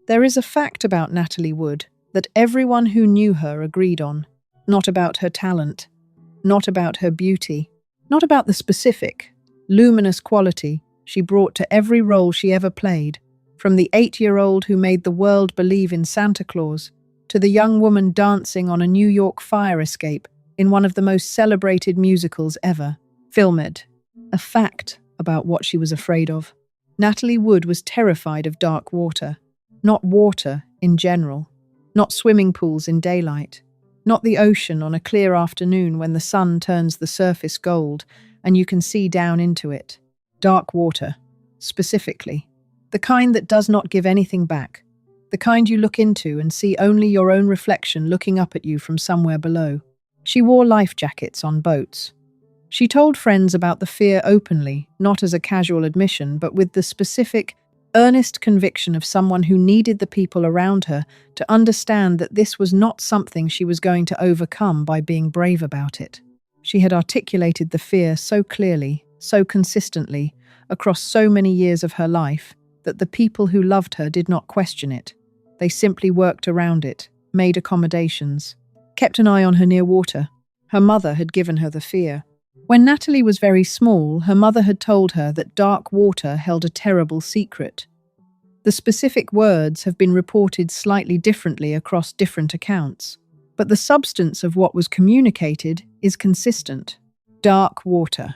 There is a fact about Natalie Wood that everyone who knew her agreed on. Not about her talent, not about her beauty, not about the specific, luminous quality she brought to every role she ever played, from the 8-year-old who made the world believe in Santa Claus to the young woman dancing on a New York fire escape in one of the most celebrated musicals ever, filmed. A fact about what she was afraid of. Natalie Wood was terrified of dark water. Not water in general. Not swimming pools in daylight. Not the ocean on a clear afternoon when the sun turns the surface gold and you can see down into it. Dark water, specifically. The kind that does not give anything back. The kind you look into and see only your own reflection looking up at you from somewhere below. She wore life jackets on boats. She told friends about the fear openly, not as a casual admission, but with the specific, earnest conviction of someone who needed the people around her to understand that this was not something she was going to overcome by being brave about it. She had articulated the fear so clearly, so consistently, across so many years of her life, that the people who loved her did not question it. They simply worked around it, made accommodations, kept an eye on her near water. Her mother had given her the fear. When Natalie was very small, her mother had told her that dark water held a terrible secret. The specific words have been reported slightly differently across different accounts, but the substance of what was communicated is consistent. Dark water.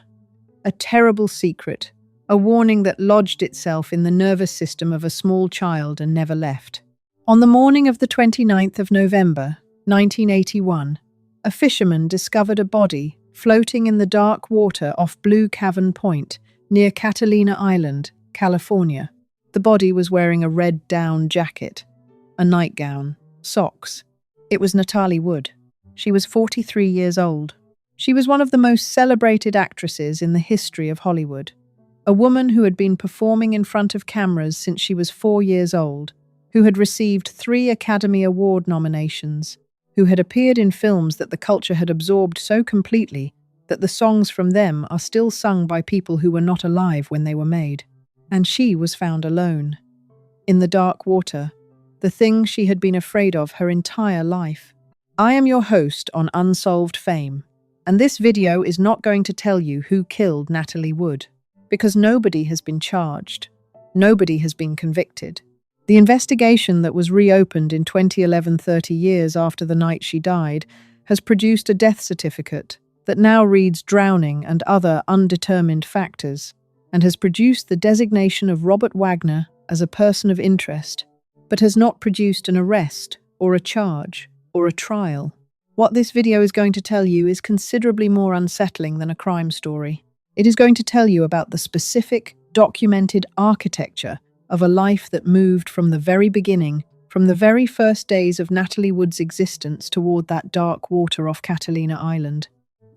A terrible secret, a warning that lodged itself in the nervous system of a small child and never left. On the morning of the 29th of November, 1981, a fisherman discovered a body floating in the dark water off Blue Cavern Point, near Catalina Island, California. The body was wearing a red down jacket, a nightgown, socks. It was Natalie Wood. She was 43 years old. She was one of the most celebrated actresses in the history of Hollywood. A woman who had been performing in front of cameras since she was 4 years old, who had received 3 Academy Award nominations, who had appeared in films that the culture had absorbed so completely that the songs from them are still sung by people who were not alive when they were made. And she was found alone. In the dark water, the thing she had been afraid of her entire life. I am your host on Unsolved Fame, and this video is not going to tell you who killed Natalie Wood, because nobody has been charged. Nobody has been convicted. The investigation that was reopened in 2011, 30 years after the night she died, has produced a death certificate that now reads drowning and other undetermined factors, and has produced the designation of Robert Wagner as a person of interest, but has not produced an arrest or a charge or a trial. What this video is going to tell you is considerably more unsettling than a crime story. It is going to tell you about the specific, documented architecture of a life that moved from the very beginning, from the very first days of Natalie Wood's existence toward that dark water off Catalina Island.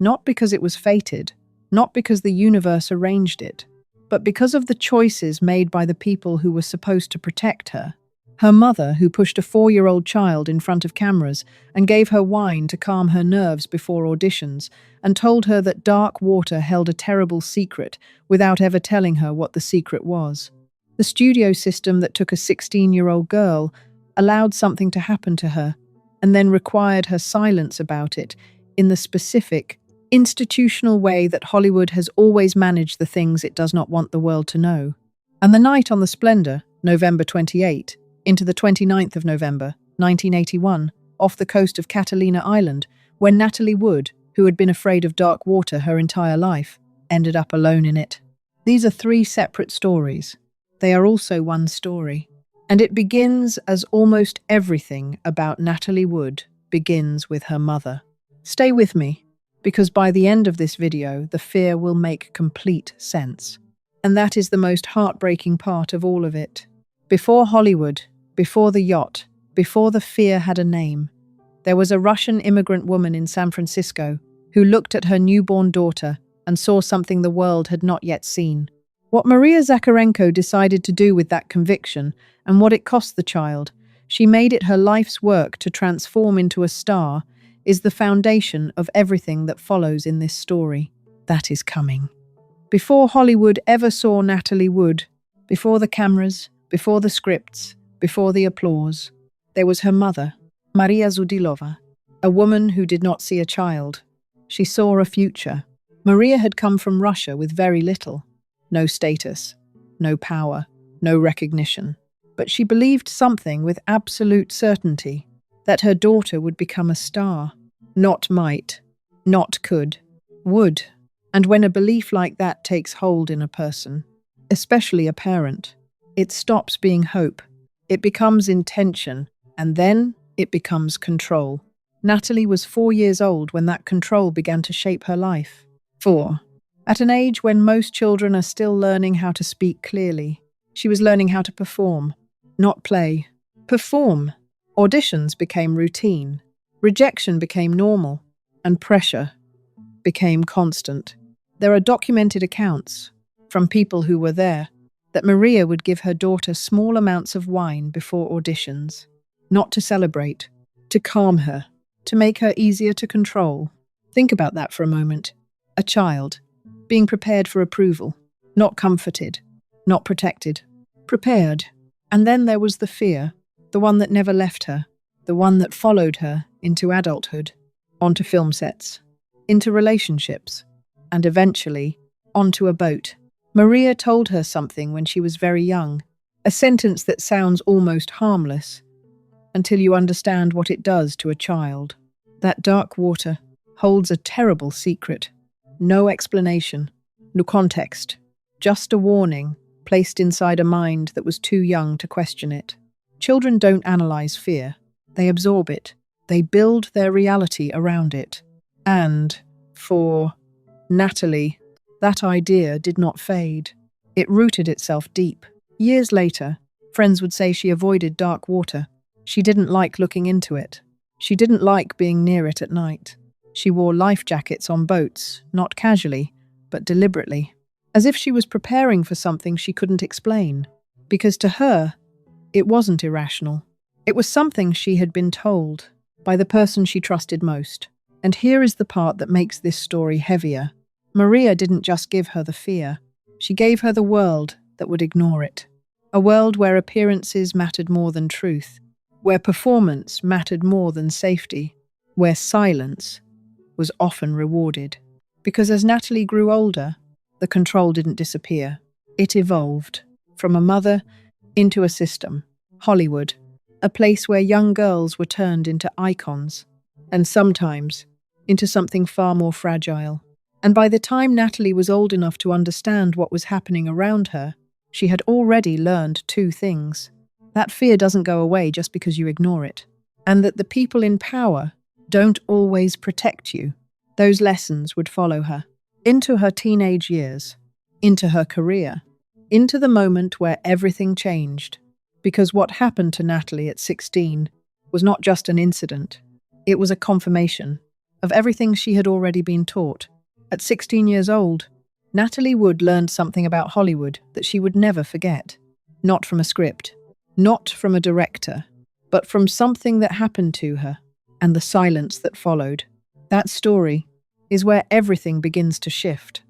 Not because it was fated, not because the universe arranged it, but because of the choices made by the people who were supposed to protect her. Her mother, who pushed a 4-year-old child in front of cameras and gave her wine to calm her nerves before auditions, and told her that dark water held a terrible secret without ever telling her what the secret was. The studio system that took a 16-year-old girl, allowed something to happen to her, and then required her silence about it in the specific, institutional way that Hollywood has always managed the things it does not want the world to know. And the night on the Splendor, November 28, into the 29th of November, 1981, off the coast of Catalina Island, when Natalie Wood, who had been afraid of dark water her entire life, ended up alone in it. These are 3 separate stories. They are also one story. And it begins as almost everything about Natalie Wood begins with her mother. Stay with me, because by the end of this video, the fear will make complete sense. And that is the most heartbreaking part of all of it. Before Hollywood, before the yacht, before the fear had a name, there was a Russian immigrant woman in San Francisco who looked at her newborn daughter and saw something the world had not yet seen. What Maria Zakharenko decided to do with that conviction and what it cost the child, she made it her life's work to transform into a star, is the foundation of everything that follows in this story. That is coming. Before Hollywood ever saw Natalie Wood, before the cameras, before the scripts, before the applause, there was her mother, Maria Zudilova, a woman who did not see a child. She saw a future. Maria had come from Russia with very little. No status, no power, no recognition. But she believed something with absolute certainty, that her daughter would become a star. Not might, not could, would. And when a belief like that takes hold in a person, especially a parent, it stops being hope. It becomes intention, and then it becomes control. Natalie was 4 years old when that control began to shape her life. 4. At an age when most children are still learning how to speak clearly, she was learning how to perform, not play. Perform. Auditions became routine, rejection became normal, and pressure became constant. There are documented accounts, from people who were there, that Maria would give her daughter small amounts of wine before auditions, not to celebrate, to calm her, to make her easier to control. Think about that for a moment. A child, being prepared for approval, not comforted, not protected, prepared. And then there was the fear, the one that never left her, the one that followed her into adulthood, onto film sets, into relationships, and eventually onto a boat. Maria told her something when she was very young, a sentence that sounds almost harmless, until you understand what it does to a child. That dark water holds a terrible secret. No explanation, no context, just a warning placed inside a mind that was too young to question it. Children don't analyze fear. They absorb it. They build their reality around it. And, for Natalie, that idea did not fade. It rooted itself deep. Years later, friends would say she avoided dark water. She didn't like looking into it. She didn't like being near it at night. She wore life jackets on boats, not casually, but deliberately, as if she was preparing for something she couldn't explain. Because to her, it wasn't irrational. It was something she had been told by the person she trusted most. And here is the part that makes this story heavier. Maria didn't just give her the fear. She gave her the world that would ignore it. A world where appearances mattered more than truth, where performance mattered more than safety, where silence was often rewarded. Because as Natalie grew older, the control didn't disappear. It evolved from a mother into a system, Hollywood, a place where young girls were turned into icons, and sometimes into something far more fragile. And by the time Natalie was old enough to understand what was happening around her, she had already learned 2 things. That fear doesn't go away just because you ignore it, and that the people in power don't always protect you. Those lessons would follow her into her teenage years, into her career, into the moment where everything changed. Because what happened to Natalie at 16 was not just an incident, it was a confirmation of everything she had already been taught. At 16 years old, Natalie Wood learned something about Hollywood that she would never forget. Not from a script, not from a director, but from something that happened to her and the silence that followed. That story is where everything begins to shift.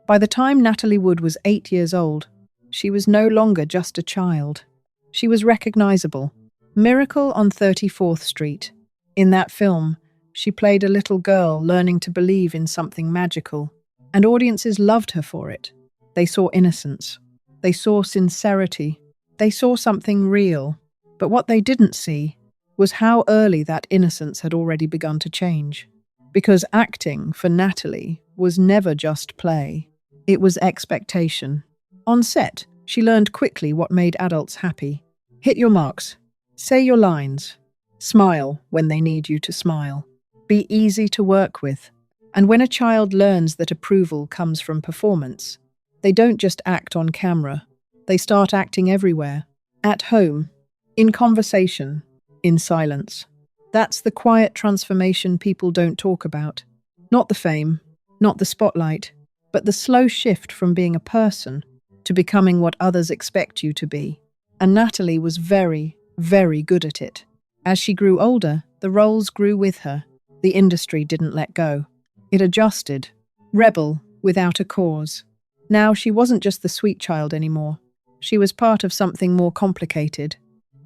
By the time Natalie Wood was 8 years old, she was no longer just a child. She was recognizable. Miracle on 34th Street. In that film, she played a little girl learning to believe in something magical, and audiences loved her for it. They saw innocence. They saw sincerity. They saw something real. But what they didn't see was how early that innocence had already begun to change. Because acting, for Natalie, was never just play. It was expectation. On set, she learned quickly what made adults happy. Hit your marks. Say your lines. Smile when they need you to smile. Be easy to work with. And when a child learns that approval comes from performance, they don't just act on camera. They start acting everywhere. At home, in conversation, in silence. That's the quiet transformation people don't talk about. Not the fame, not the spotlight, but the slow shift from being a person to becoming what others expect you to be. And Natalie was very, very good at it. As she grew older, the roles grew with her. The industry didn't let go. It adjusted. Rebel without a cause. Now she wasn't just the sweet child anymore. She was part of something more complicated.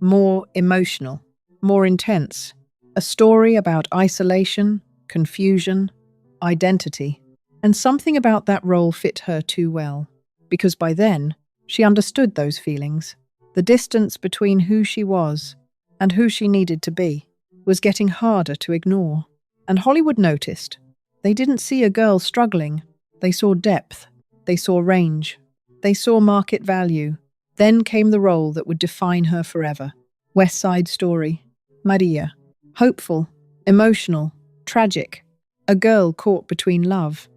more emotional, more intense. A story about isolation, confusion, identity. And something about that role fit her too well, because by then, she understood those feelings. The distance between who she was and who she needed to be was getting harder to ignore. And Hollywood noticed. They didn't see a girl struggling. They saw depth. They saw range. They saw market value. Then came the role that would define her forever. West Side Story. Maria. Hopeful, emotional, tragic. A girl caught between love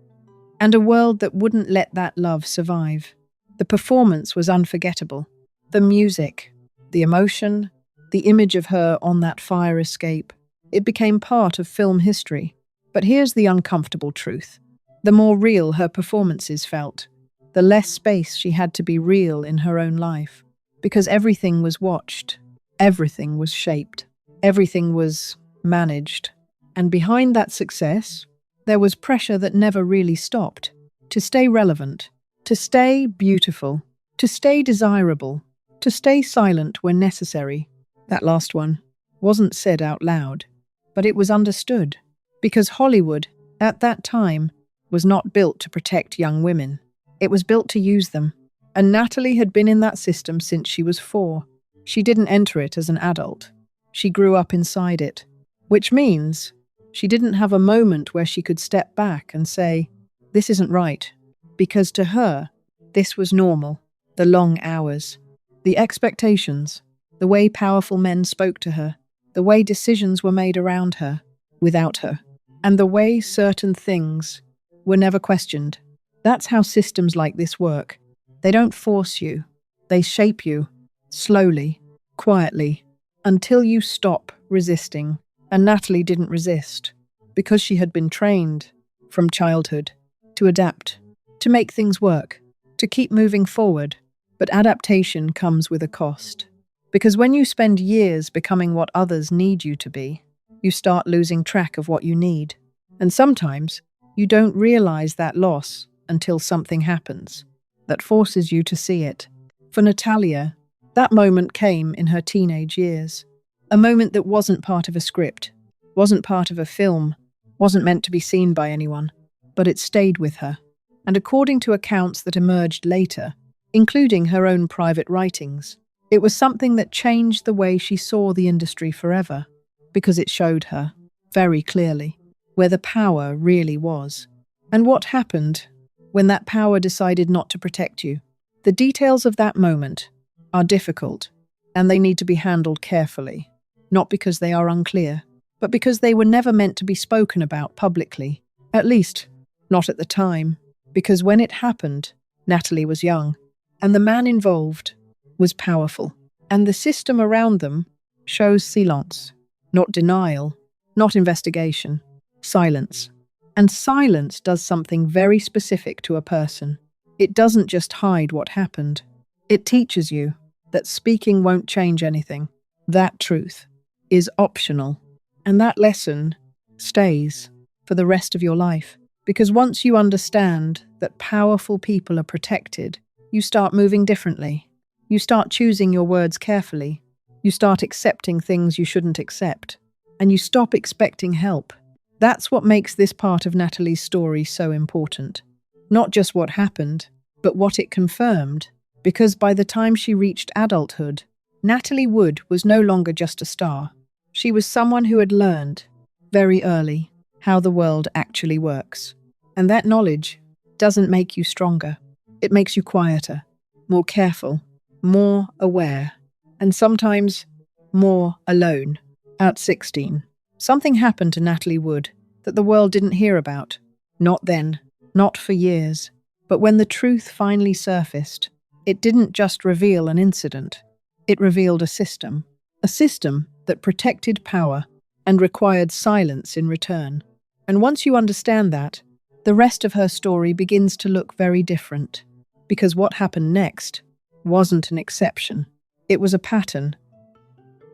and a world that wouldn't let that love survive. The performance was unforgettable. The music, the emotion, the image of her on that fire escape. It became part of film history. But here's the uncomfortable truth. The more real her performances felt, the less space she had to be real in her own life. Because everything was watched, everything was shaped, everything was managed. And behind that success, there was pressure that never really stopped. To stay relevant, to stay beautiful, to stay desirable, to stay silent when necessary. That last one wasn't said out loud, but it was understood. Because Hollywood, at that time, was not built to protect young women. It was built to use them. And Natalie had been in that system since she was 4. She didn't enter it as an adult. She grew up inside it, which means she didn't have a moment where she could step back and say, this isn't right. Because to her, this was normal. The long hours, the expectations, the way powerful men spoke to her, the way decisions were made around her, without her, and the way certain things were never questioned. That's how systems like this work. They don't force you. They shape you, slowly, quietly, until you stop resisting. And Natalie didn't resist, because she had been trained from childhood to adapt, to make things work, to keep moving forward. But adaptation comes with a cost. Because when you spend years becoming what others need you to be, you start losing track of what you need. And sometimes you don't realize that loss until something happens that forces you to see it. For Natalia, that moment came in her teenage years. A moment that wasn't part of a script, wasn't part of a film, wasn't meant to be seen by anyone, but it stayed with her. And according to accounts that emerged later, including her own private writings, it was something that changed the way she saw the industry forever, because it showed her, very clearly, where the power really was. And what happened when that power decided not to protect you. The details of that moment are difficult, and they need to be handled carefully, not because they are unclear, but because they were never meant to be spoken about publicly, at least not at the time, because when it happened, Natalie was young, and the man involved was powerful, and the system around them shows silence, not denial, not investigation, silence. And silence does something very specific to a person. It doesn't just hide what happened. It teaches you that speaking won't change anything. That truth is optional. And that lesson stays for the rest of your life. Because once you understand that powerful people are protected, you start moving differently. You start choosing your words carefully. You start accepting things you shouldn't accept. And you stop expecting help. That's what makes this part of Natalie's story so important. Not just what happened, but what it confirmed. Because by the time she reached adulthood, Natalie Wood was no longer just a star. She was someone who had learned, very early, how the world actually works. And that knowledge doesn't make you stronger. It makes you quieter, more careful, more aware, and sometimes more alone. At 16, something happened to Natalie Wood that the world didn't hear about. Not then, not for years. But when the truth finally surfaced, it didn't just reveal an incident. It revealed a system that protected power and required silence in return. And once you understand that, the rest of her story begins to look very different. Because what happened next wasn't an exception. It was a pattern.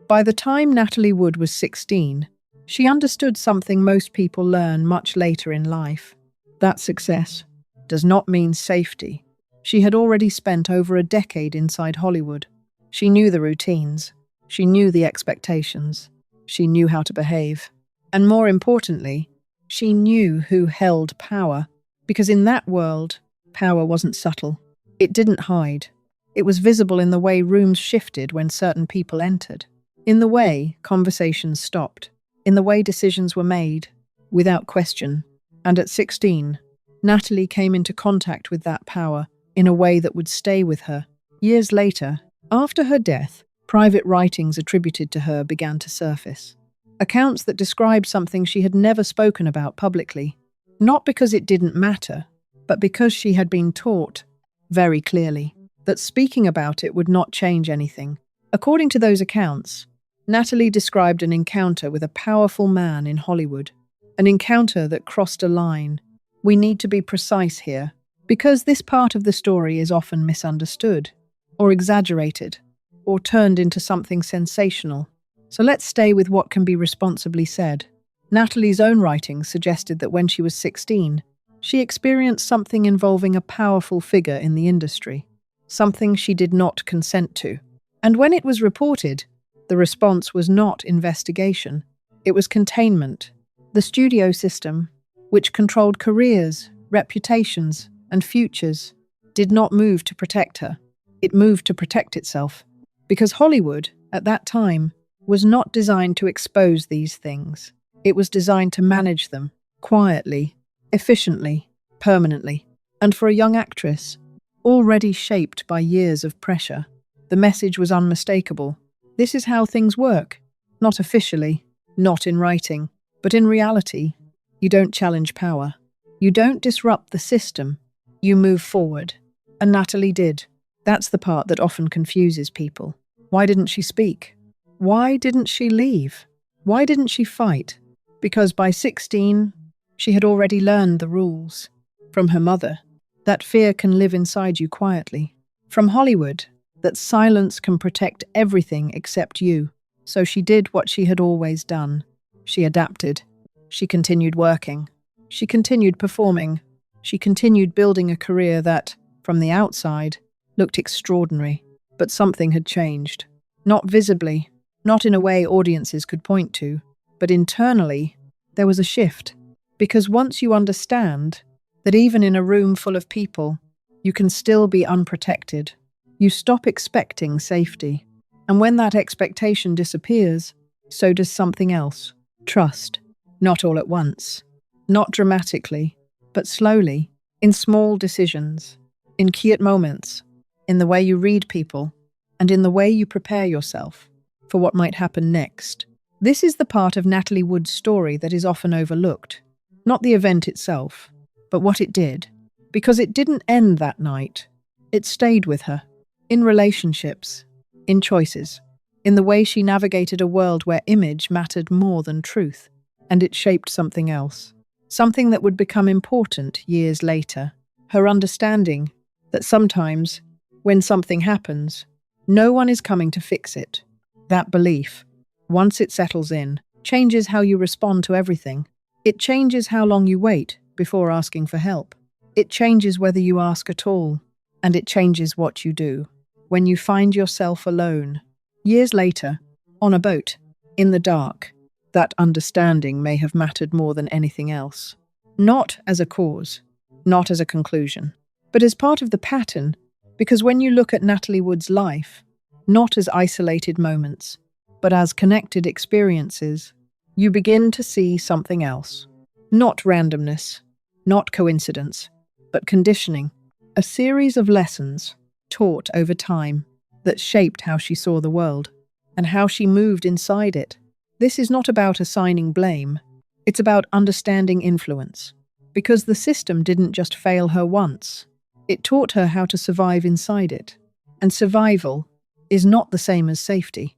By the time Natalie Wood was 16, she understood something most people learn much later in life. That success does not mean safety. She had already spent over a decade inside Hollywood. She knew the routines. She knew the expectations. She knew how to behave. And more importantly, she knew who held power. Because in that world, power wasn't subtle. It didn't hide. It was visible in the way rooms shifted when certain people entered. In the way conversations stopped. In the way decisions were made, without question. And at 16, Natalie came into contact with that power in a way that would stay with her. Years later, after her death, private writings attributed to her began to surface. Accounts that described something she had never spoken about publicly, not because it didn't matter, but because she had been taught, very clearly, that speaking about it would not change anything. According to those accounts, Natalie described an encounter with a powerful man in Hollywood, an encounter that crossed a line. We need to be precise here, because this part of the story is often misunderstood, or exaggerated, or turned into something sensational. So let's stay with what can be responsibly said. Natalie's own writings suggested that when she was 16, she experienced something involving a powerful figure in the industry, something she did not consent to. And when it was reported, the response was not investigation, it was containment. The studio system, which controlled careers, reputations, and futures, did not move to protect her. It moved to protect itself. Because Hollywood, at that time, was not designed to expose these things. It was designed to manage them, quietly, efficiently, permanently. And for a young actress, already shaped by years of pressure, the message was unmistakable. This is how things work. Not officially, not in writing, but in reality. You don't challenge power. You don't disrupt the system. You move forward. And Natalie did. That's the part that often confuses people. Why didn't she speak? Why didn't she leave? Why didn't she fight? Because by 16, she had already learned the rules. From her mother, that fear can live inside you quietly. From Hollywood, that silence can protect everything except you. So she did what she had always done. She adapted. She continued working. She continued performing. She continued building a career that, from the outside, looked extraordinary. But something had changed. Not visibly, not in a way audiences could point to, but internally, there was a shift. Because once you understand that even in a room full of people, you can still be unprotected, you stop expecting safety. And when that expectation disappears, so does something else. Trust. Not all at once. Not dramatically, but slowly, in small decisions, in key moments, in the way you read people, and in the way you prepare yourself for what might happen next. This is the part of Natalie Wood's story that is often overlooked. Not the event itself, but what it did. Because it didn't end that night. It stayed with her. In relationships, in choices, in the way she navigated a world where image mattered more than truth. And it shaped something else. Something that would become important years later. Her understanding that sometimes, when something happens, no one is coming to fix it. That belief, once it settles in, changes how you respond to everything. It changes how long you wait before asking for help. It changes whether you ask at all. And it changes what you do when you find yourself alone. Years later, on a boat, in the dark, that understanding may have mattered more than anything else. Not as a cause, not as a conclusion, but as part of the pattern, because when you look at Natalie Wood's life, not as isolated moments, but as connected experiences, you begin to see something else. Not randomness, not coincidence, but conditioning. A series of lessons taught over time that shaped how she saw the world and how she moved inside it. This is not about assigning blame. It's about understanding influence. Because the system didn't just fail her once. It taught her how to survive inside it. And survival is not the same as safety.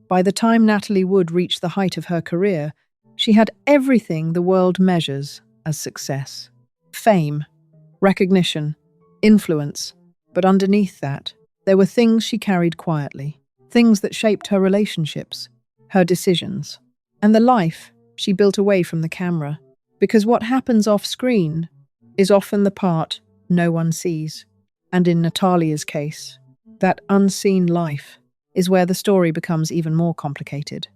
By the time Natalie Wood reached the height of her career, she had everything the world measures as success. Fame, recognition, influence. But underneath that, there were things she carried quietly. Things that shaped her relationships, her decisions, and the life she built away from the camera. Because what happens off-screen is often the part no one sees. And in Natalia's case, that unseen life is where the story becomes even more complicated.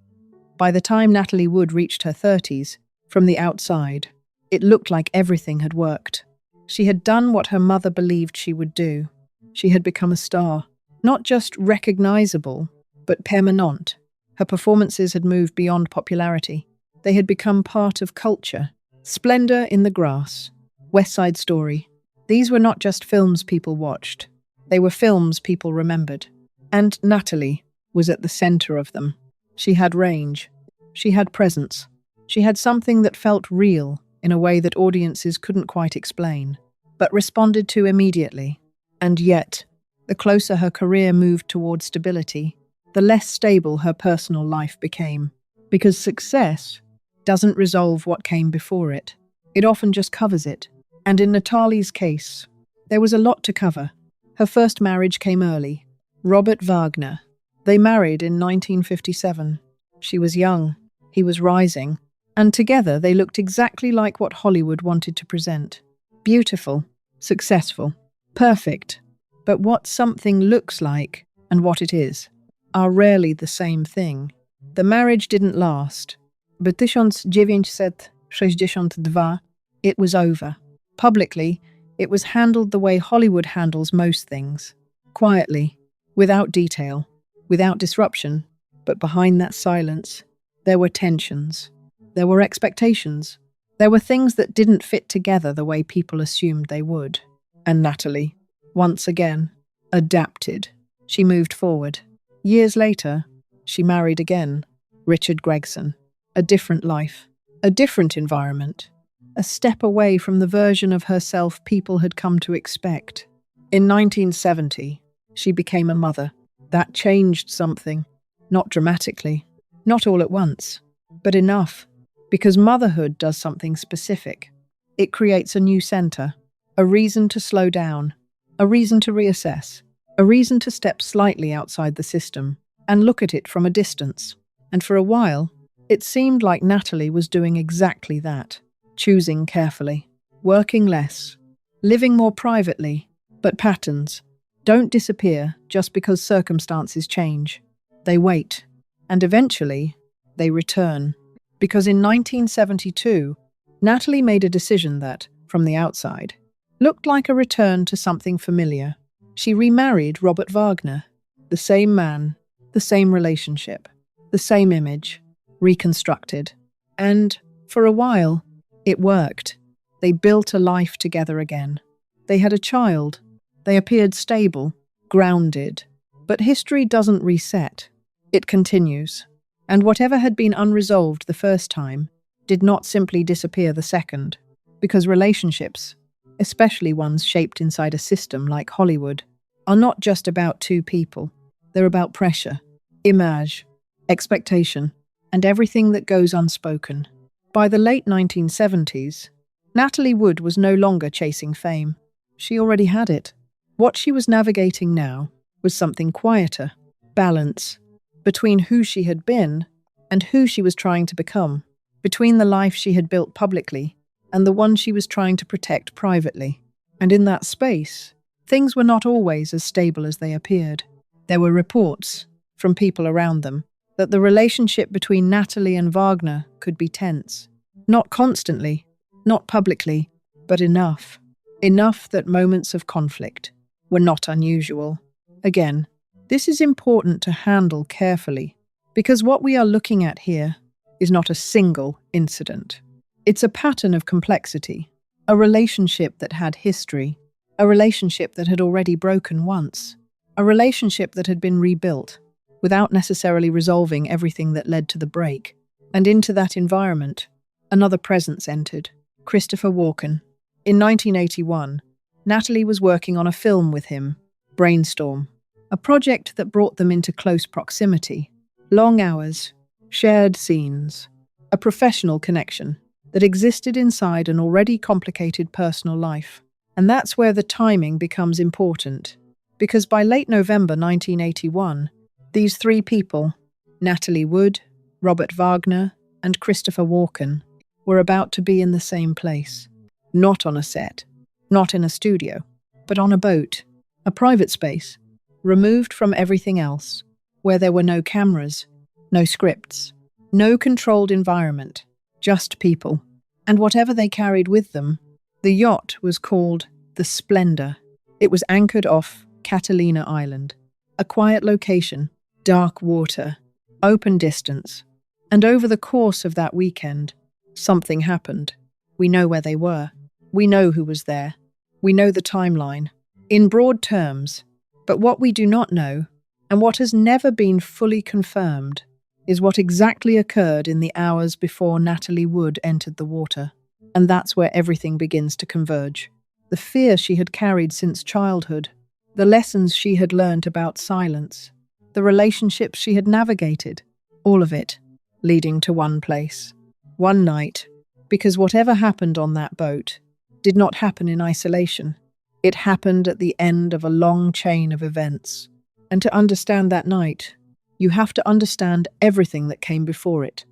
By the time Natalie Wood reached her 30s, from the outside, it looked like everything had worked. She had done what her mother believed she would do. She had become a star, not just recognizable, but permanent. Her performances had moved beyond popularity. They had become part of culture. Splendour in the Grass, West Side Story. These were not just films people watched. They were films people remembered. And Natalie was at the center of them. She had range. She had presence. She had something that felt real in a way that audiences couldn't quite explain, but responded to immediately. And yet, the closer her career moved toward stability, the less stable her personal life became. Because success doesn't resolve what came before it. It often just covers it. And in Natalie's case, there was a lot to cover. Her first marriage came early. Robert Wagner. They married in 1957. She was young. He was rising. And together they looked exactly like what Hollywood wanted to present. Beautiful, successful, perfect. But what something looks like and what it is are rarely the same thing. The marriage didn't last. But 1962, it was over. Publicly, it was handled the way Hollywood handles most things. Quietly, without detail, without disruption. But behind that silence, there were tensions. There were expectations. There were things that didn't fit together the way people assumed they would. And Natalie, once again, adapted. She moved forward. Years later, she married again, Richard Gregson. A different life, a different environment, a step away from the version of herself people had come to expect. In 1970, she became a mother. That changed something. Not dramatically, not all at once, but enough. Because motherhood does something specific. It creates a new center, a reason to slow down, a reason to reassess, a reason to step slightly outside the system and look at it from a distance. And for a while, it seemed like Natalie was doing exactly that, choosing carefully, working less, living more privately. But patterns don't disappear just because circumstances change. They wait, and eventually, they return. Because in 1972, Natalie made a decision that, from the outside, looked like a return to something familiar. She remarried Robert Wagner, the same man, the same relationship, the same image, reconstructed. And, for a while, it worked. They built a life together again. They had a child. They appeared stable, grounded. But history doesn't reset. It continues. And whatever had been unresolved the first time did not simply disappear the second. Because relationships, especially ones shaped inside a system like Hollywood, are not just about two people. They're about pressure, image, expectation, and everything that goes unspoken. By the late 1970s, Natalie Wood was no longer chasing fame. She already had it. What she was navigating now was something quieter, balance, between who she had been and who she was trying to become, between the life she had built publicly and the one she was trying to protect privately. And in that space, things were not always as stable as they appeared. There were reports, from people around them, that the relationship between Natalie and Wagner could be tense. Not constantly, not publicly, but enough. Enough that moments of conflict were not unusual. Again, this is important to handle carefully, because what we are looking at here is not a single incident. It's a pattern of complexity, a relationship that had history, a relationship that had already broken once, a relationship that had been rebuilt, without necessarily resolving everything that led to the break. And into that environment, another presence entered, Christopher Walken. In 1981, Natalie was working on a film with him, Brainstorm, a project that brought them into close proximity. Long hours, shared scenes, a professional connection that existed inside an already complicated personal life. And that's where the timing becomes important, because by late November 1981, these three people, Natalie Wood, Robert Wagner, and Christopher Walken, were about to be in the same place. Not on a set, not in a studio, but on a boat, a private space, removed from everything else. where there were no cameras, no scripts, no controlled environment, just people. And whatever they carried with them, the yacht was called the Splendor. It was anchored off Catalina Island, a quiet location, dark water, open distance. And over the course of that weekend, something happened. We know where they were. We know who was there. We know the timeline, in broad terms. But what we do not know, and what has never been fully confirmed, is what exactly occurred in the hours before Natalie Wood entered the water. And that's where everything begins to converge. The fear she had carried since childhood, the lessons she had learned about silence, the relationships she had navigated, all of it leading to one place, one night, because whatever happened on that boat did not happen in isolation. It happened at the end of a long chain of events. And to understand that night, you have to understand everything that came before it.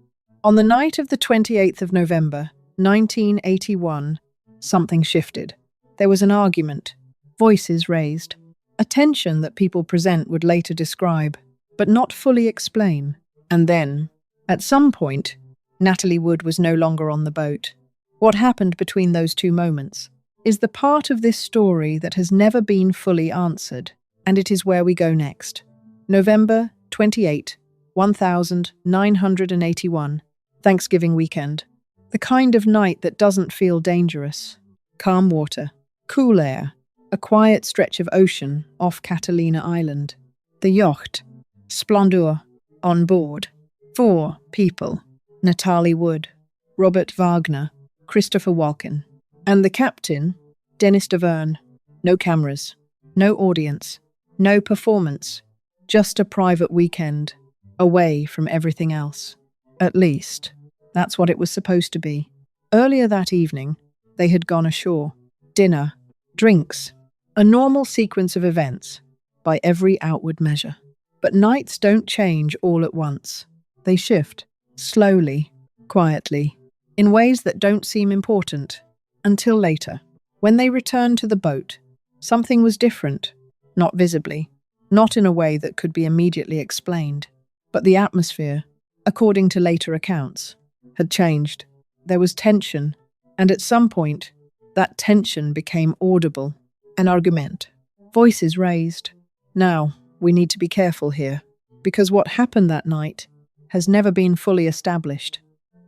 On the night of the 28th of November, 1981, something shifted. There was an argument, voices raised, a tension that people present would later describe, but not fully explain. And then, at some point, Natalie Wood was no longer on the boat. What happened between those two moments is the part of this story that has never been fully answered, and it is where we go next. November 28, 1981, Thanksgiving weekend. The kind of night that doesn't feel dangerous. Calm water, cool air, a quiet stretch of ocean off Catalina Island. The yacht, Splendour, on board. 4 people, Natalie Wood, Robert Wagner, Christopher Walken, and the captain, Dennis Deverne. No cameras, no audience, no performance, just a private weekend, away from everything else. At least, that's what it was supposed to be. Earlier that evening, they had gone ashore. Dinner, drinks, a normal sequence of events, by every outward measure. But nights don't change all at once. They shift, slowly, quietly, in ways that don't seem important, until later. When they returned to the boat, something was different, not visibly, not in a way that could be immediately explained. But the atmosphere, according to later accounts, had changed. There was tension, and at some point, that tension became audible. An argument. Voices raised. Now, we need to be careful here, because what happened that night has never been fully established.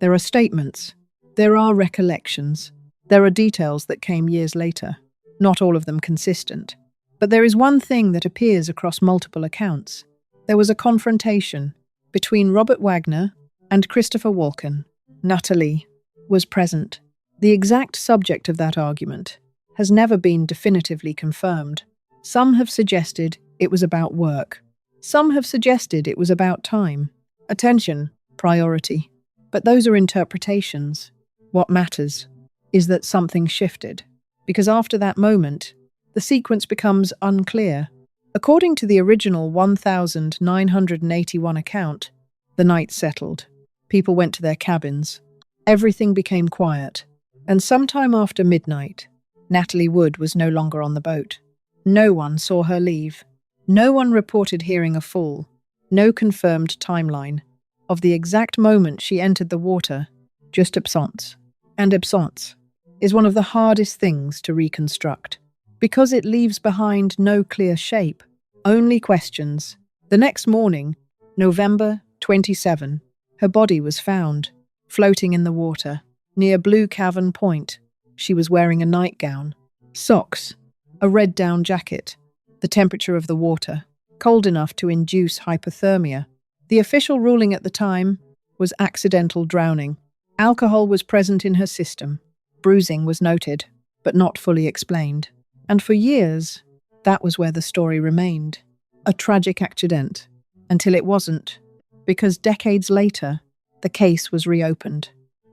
There are statements. There are recollections. There are details that came years later, not all of them consistent. But there is one thing that appears across multiple accounts. There was a confrontation between Robert Wagner and Christopher Walken. Natalie was present. The exact subject of that argument has never been definitively confirmed. Some have suggested it was about work. Some have suggested it was about time, attention, priority. But those are interpretations. What matters is that something shifted, because after that moment, the sequence becomes unclear. According to the original 1981 account, the night settled. People went to their cabins. Everything became quiet. And sometime after midnight, Natalie Wood was no longer on the boat. No one saw her leave. No one reported hearing a fall. No confirmed timeline of the exact moment she entered the water, just absence. And absence is one of the hardest things to reconstruct, because it leaves behind no clear shape, only questions. The next morning, November 27, her body was found, floating in the water, near Blue Cavern Point. She was wearing a nightgown, socks, a red down jacket. The temperature of the water, cold enough to induce hypothermia. The official ruling at the time was accidental drowning. Alcohol was present in her system. Bruising was noted, but not fully explained. And for years, that was where the story remained. A tragic accident, until it wasn't, because decades later, the case was reopened.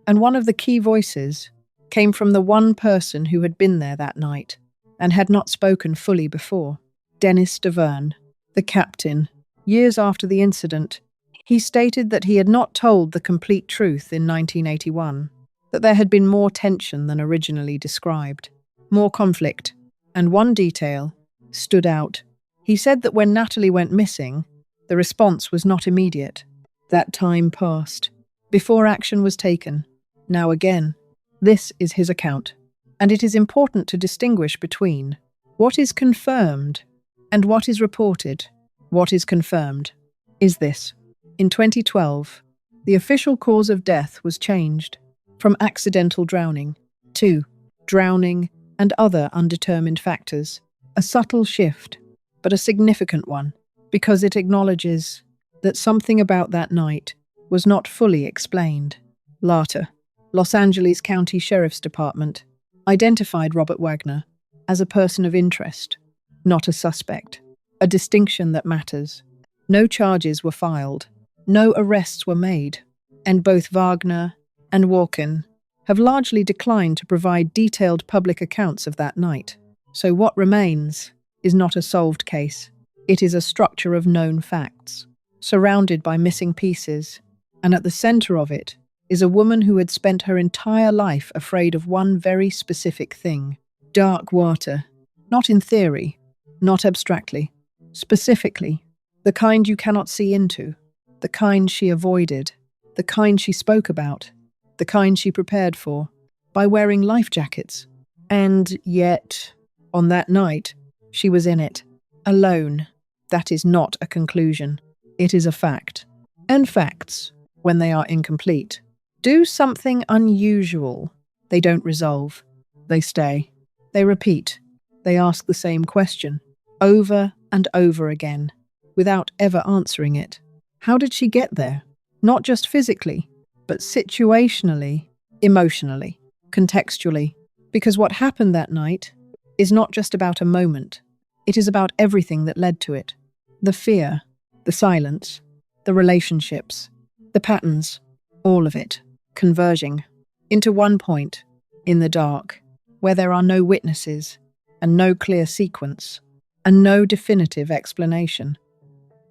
And one of the key voices came from the one person who had been there that night and had not spoken fully before. Dennis Deverne, the captain. Years after the incident, he stated that he had not told the complete truth in 1981, that there had been more tension than originally described, more conflict, and one detail stood out. He said that when Natalie went missing, The response was not immediate. That time passed before action was taken. Now again, this is his account, and it is important to distinguish between what is confirmed and what is reported. What is confirmed is this. In 2012, the official cause of death was changed from accidental drowning to drowning and other undetermined factors. A subtle shift, but a significant one, because it acknowledges that something about that night was not fully explained. Later, Los Angeles County Sheriff's Department identified Robert Wagner as a person of interest, not a suspect, a distinction that matters. No charges were filed, no arrests were made, and both Wagner and Walken have largely declined to provide detailed public accounts of that night. So what remains is not a solved case. It is a structure of known facts, surrounded by missing pieces, and at the center of it is a woman who had spent her entire life afraid of one very specific thing: dark water. Not in theory, not abstractly, specifically, the kind you cannot see into, the kind she avoided, the kind she spoke about, the kind she prepared for, by wearing life jackets. And yet, on that night, she was in it, alone. That is not a conclusion. It is a fact. And facts, when they are incomplete, do something unusual. They don't resolve. They stay. They repeat. They ask the same question, over and over again, without ever answering it. How did she get there? Not just physically, but situationally, emotionally, contextually. Because what happened that night is not just about a moment. It is about everything that led to it. The fear, the silence, the relationships, the patterns, all of it, converging into one point, in the dark, where there are no witnesses, and no clear sequence, and no definitive explanation.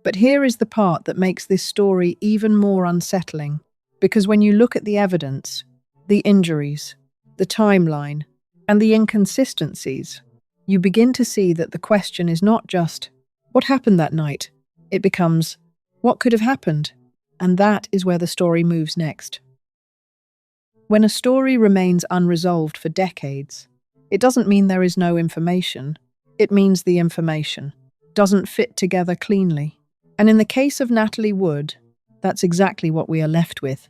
But here is the part that makes this story even more unsettling, because when you look at the evidence, the injuries, the timeline, and the inconsistencies, you begin to see that the question is not just, what happened that night? It becomes, what could have happened? And that is where the story moves next. When a story remains unresolved for decades, it doesn't mean there is no information. It means the information doesn't fit together cleanly. And in the case of Natalie Wood, that's exactly what we are left with.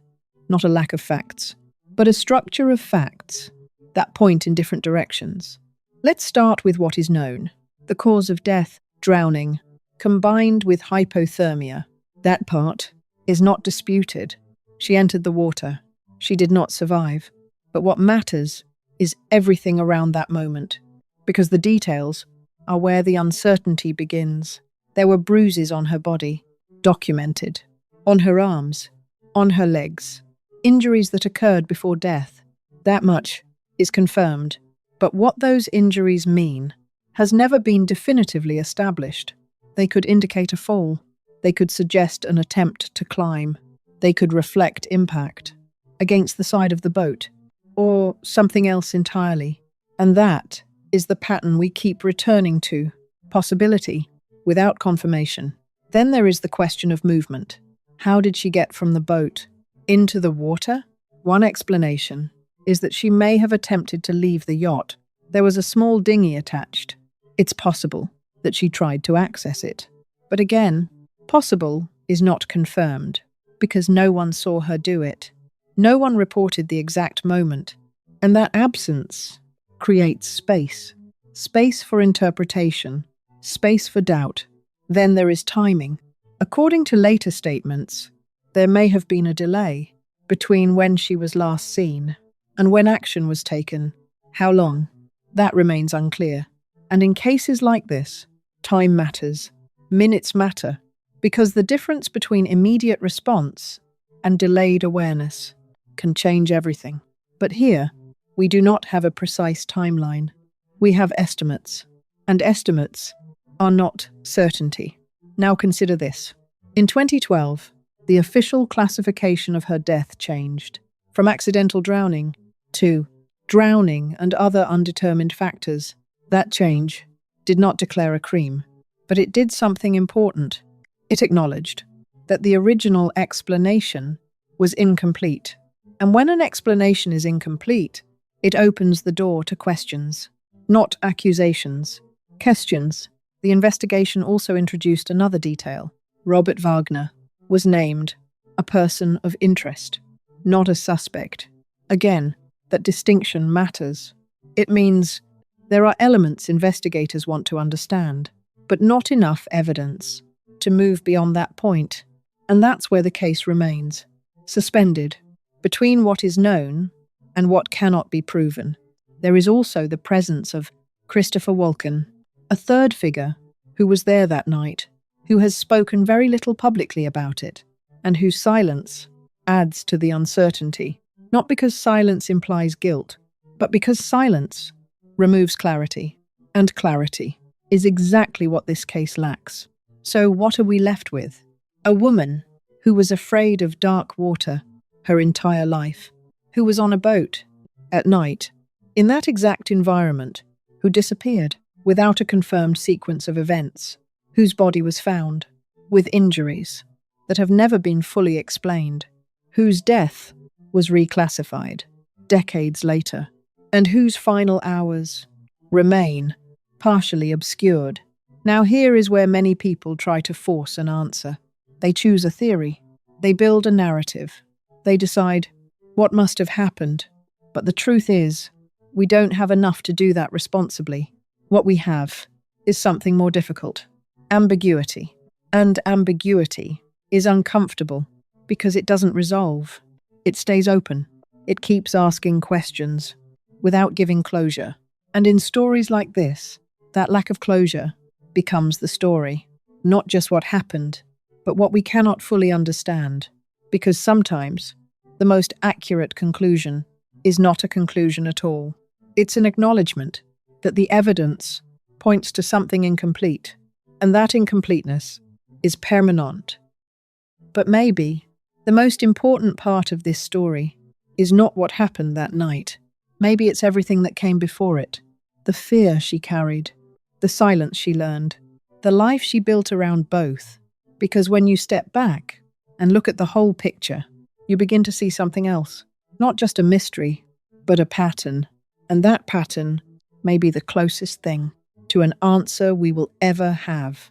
Not a lack of facts, but a structure of facts that point in different directions. Let's start with what is known. The cause of death, drowning, combined with hypothermia. That part is not disputed. She entered the water. She did not survive. But what matters is everything around that moment, because the details are where the uncertainty begins. There were bruises on her body, documented, on her arms, on her legs, injuries that occurred before death. That much is confirmed, but what those injuries mean has never been definitively established. They could indicate a fall. They could suggest an attempt to climb. They could reflect impact against the side of the boat, or something else entirely. And that is the pattern we keep returning to, possibility, without confirmation. Then there is the question of movement. How did she get from the boat into the water? One explanation is that she may have attempted to leave the yacht. There was a small dinghy attached. It's possible that she tried to access it. But again, possible is not confirmed, because no one saw her do it. No one reported the exact moment, and that absence creates space. Space for interpretation, space for doubt. Then there is timing. According to later statements, there may have been a delay between when she was last seen and when action was taken. How long? That remains unclear. And in cases like this, time matters. Minutes matter, because the difference between immediate response and delayed awareness can change everything. But here, we do not have a precise timeline. We have estimates, and estimates are not certainty. Now consider this. In 2012, the official classification of her death changed from accidental drowning to drowning and other undetermined factors. That change did not declare a crime, but it did something important. It acknowledged that the original explanation was incomplete. And when an explanation is incomplete, it opens the door to questions, not accusations. Questions. The investigation also introduced another detail. Robert Wagner was named a person of interest, not a suspect. Again, that distinction matters. It means there are elements investigators want to understand, but not enough evidence to move beyond that point. And that's where the case remains, suspended between what is known and what cannot be proven. There is also the presence of Christopher Walken, a third figure who was there that night, who has spoken very little publicly about it, and whose silence adds to the uncertainty. Not because silence implies guilt, but because silence removes clarity, and clarity is exactly what this case lacks. So what are we left with? A woman who was afraid of dark water her entire life, who was on a boat at night, in that exact environment, who disappeared without a confirmed sequence of events, whose body was found with injuries that have never been fully explained, whose death was reclassified decades later, and whose final hours remain partially obscured. Now here is where many people try to force an answer. They choose a theory. They build a narrative. They decide what must have happened. But the truth is, we don't have enough to do that responsibly. What we have is something more difficult. Ambiguity. And ambiguity is uncomfortable because it doesn't resolve. It stays open. It keeps asking questions without giving closure. And in stories like this, that lack of closure becomes the story. Not just what happened, but what we cannot fully understand. Because sometimes the most accurate conclusion is not a conclusion at all. It's an acknowledgement that the evidence points to something incomplete, and that incompleteness is permanent. But maybe the most important part of this story is not what happened that night. Maybe it's everything that came before it. The fear she carried, the silence she learned, the life she built around both. Because when you step back and look at the whole picture, you begin to see something else. Not just a mystery, but a pattern. And that pattern may be the closest thing to an answer we will ever have.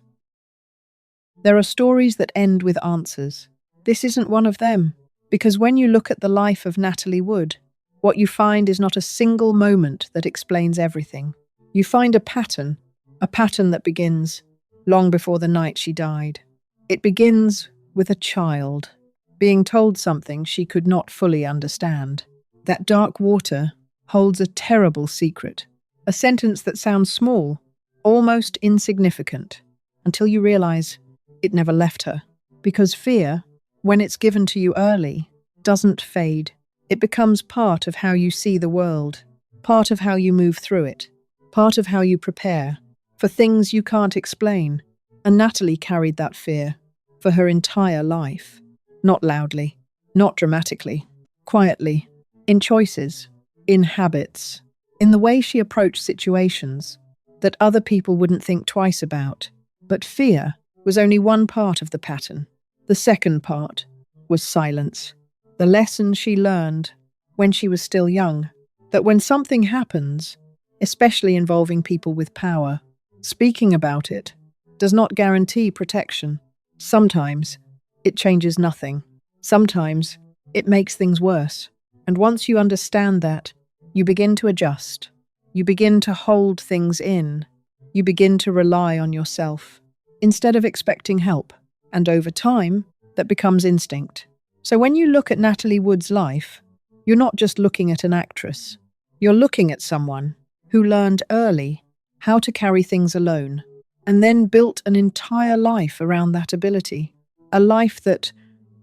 There are stories that end with answers. This isn't one of them, because when you look at the life of Natalie Wood, what you find is not a single moment that explains everything. You find a pattern that begins long before the night she died. It begins with a child being told something she could not fully understand. That dark water holds a terrible secret, a sentence that sounds small, almost insignificant, until you realize it never left her. Because fear, when it's given to you early, doesn't fade. It becomes part of how you see the world, part of how you move through it, part of how you prepare for things you can't explain. And Natalie carried that fear for her entire life. Not loudly, not dramatically, quietly, in choices, in habits, in the way she approached situations that other people wouldn't think twice about. But fear was only one part of the pattern. The second part was silence. The lesson she learned when she was still young, that when something happens, especially involving people with power, speaking about it does not guarantee protection. Sometimes it changes nothing. Sometimes it makes things worse. And once you understand that, you begin to adjust. You begin to hold things in. You begin to rely on yourself instead of expecting help. And over time, that becomes instinct. So when you look at Natalie Wood's life, you're not just looking at an actress. You're looking at someone who learned early how to carry things alone and then built an entire life around that ability. A life that,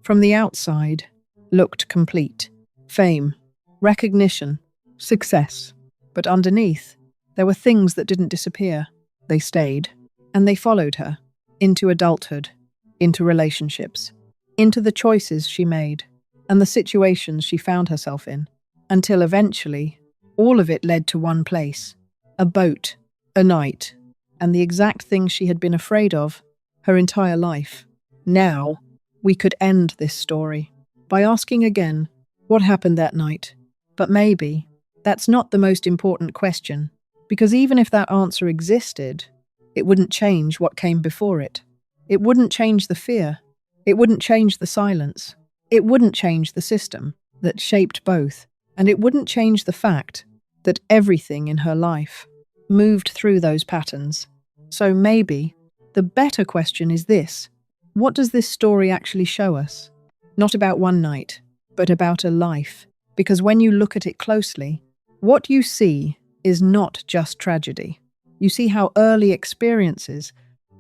from the outside, looked complete. Fame, recognition, success. But underneath, there were things that didn't disappear. They stayed, and they followed her into adulthood, into relationships, into the choices she made, and the situations she found herself in, until eventually, all of it led to one place: a boat, a night, and the exact thing she had been afraid of her entire life. Now, we could end this story by asking again, what happened that night? But maybe that's not the most important question, because even if that answer existed, it wouldn't change what came before it. It wouldn't change the fear. It wouldn't change the silence. It wouldn't change the system that shaped both. And it wouldn't change the fact that everything in her life moved through those patterns. So maybe the better question is this: what does this story actually show us? Not about one night, but about a life. Because when you look at it closely, what you see is not just tragedy. You see how early experiences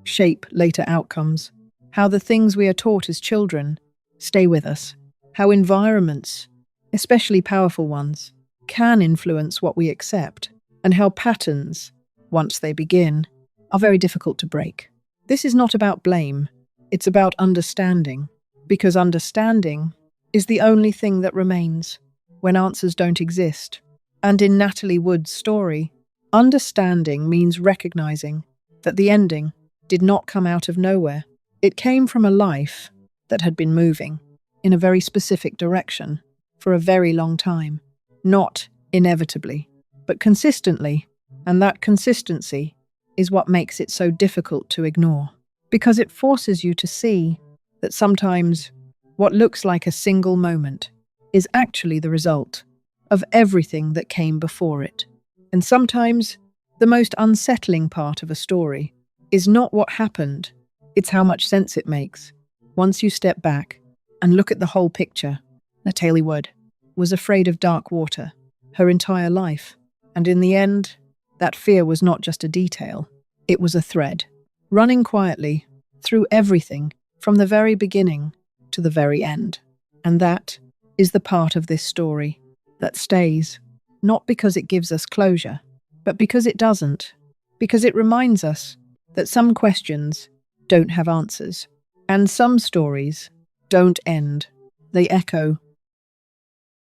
shape later outcomes, how the things we are taught as children stay with us, how environments, especially powerful ones, can influence what we accept, and how patterns, once they begin, are very difficult to break. This is not about blame, it's about understanding, because understanding is the only thing that remains when answers don't exist. And in Natalie Wood's story, understanding means recognizing that the ending did not come out of nowhere. It came from a life that had been moving in a very specific direction for a very long time, not inevitably, but consistently. And that consistency is what makes it so difficult to ignore, because it forces you to see that sometimes what looks like a single moment is actually the result of everything that came before it. And sometimes the most unsettling part of a story is not what happened, it's how much sense it makes. Once you step back and look at the whole picture, Natalie Wood was afraid of dark water her entire life. And in the end, that fear was not just a detail, it was a thread, running quietly through everything from the very beginning to the very end. And that is the part of this story that stays, not because it gives us closure, but because it doesn't, because it reminds us that some questions don't have answers, and some stories don't end. They echo